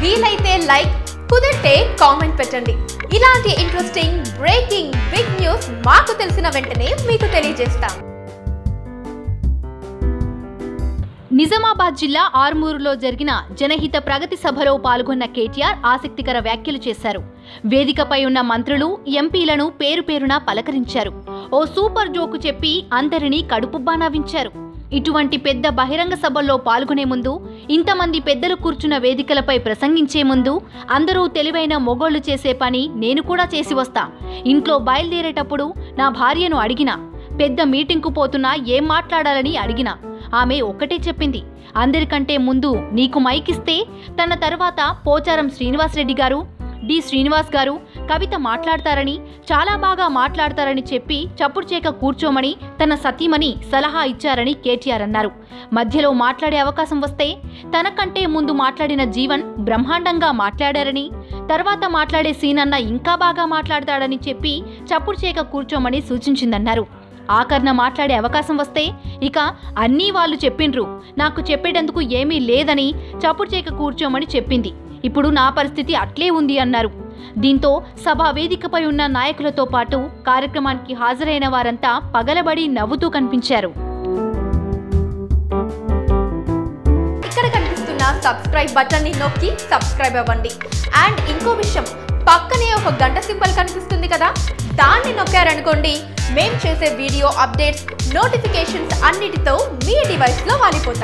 వీలైతే లైక్, కుదిరితే కామెంట్ పెట్టండి. ఇలాంటి ఇంట్రెస్టింగ్ బ్రేకింగ్ బిగ్ న్యూస్ మాకు తెలిసిన వెంటనే మీకు తెలియజేస్తాం. నిజామాబాద్ జిల్లా ఆర్మూరులో జరిగిన జనహిత ప్రగతి సభలో పాల్గొన్న కేటీఆర్ ఆసక్తికర వ్యాఖ్యలు చేశారు. వేదికపై ఉన్న మంత్రులు, ఎంపీలను పేరు పేరున పలకరించారు. ఓ సూపర్ జోకు చెప్పి అందరినీ కడుపుబ్బా నవ్వించారు. ఇటువంటి పెద్ద బహిరంగ సభల్లో పాల్గొనే ముందు, ఇంతమంది పెద్దలు కూర్చున్న వేదికలపై ప్రసంగించే ముందు అందరూ తెలివైన మొగోళ్లు చేసే పని నేను కూడా చేసి వస్తా. ఇంట్లో బయలుదేరేటప్పుడు నా భార్యను అడిగినా, పెద్ద మీటింగ్కు పోతున్నా ఏం మాట్లాడాలని అడిగినా ఆమె ఒక్కటే చెప్పింది, అందరికంటే ముందు నీకు మైకిస్తే తన తర్వాత పోచారం శ్రీనివాసరెడ్డి గారు, డి శ్రీనివాస్ గారు, కవిత మాట్లాడతారని, చాలా బాగా మాట్లాడతారని చెప్పి చప్పుడు చేక కూర్చోమని తన సతీమణి సలహా ఇచ్చారని కేటీఆర్ అన్నారు. మధ్యలో మాట్లాడే అవకాశం వస్తే తనకంటే ముందు మాట్లాడిన జీవన్ బ్రహ్మాండంగా మాట్లాడారని, తర్వాత మాట్లాడే సీనన్న ఇంకా బాగా మాట్లాడతాడని చెప్పి చప్పుడు చేక కూర్చోమని సూచించిందన్నారు. ఆఖరణ మాట్లాడే అవకాశం వస్తే ఇక అన్నీ వాళ్ళు చెప్పిండ్రు, నాకు చెప్పేటందుకు ఏమీ లేదని చప్పుడు చేక కూర్చోమని చెప్పింది. ఇప్పుడు నా పరిస్థితి అట్లే ఉంది అన్నారు. దీంతో సభా వేదికపై ఉన్న నాయకులతో పాటు కార్యక్రమానికి హాజరైన వారంతా పగలబడి నవ్వుతూ కనిపించారు. ఇక్కడ కనిపిస్తున్న సబ్స్క్రైబ్ బటన్ ని నొక్కి సబ్స్క్రైబ్ అవ్వండి. అండ్ ఇంకో విషయం, పక్కనే ఒక గంట సింబల్ కనిపిస్తుంది కదా, దాన్ని నొక్కారనుకోండి మేము చేసే వీడియో అప్డేట్స్, నోటిఫికేషన్స్ అన్నిటితో మీ డివైస్లో వాలిపోతాయి.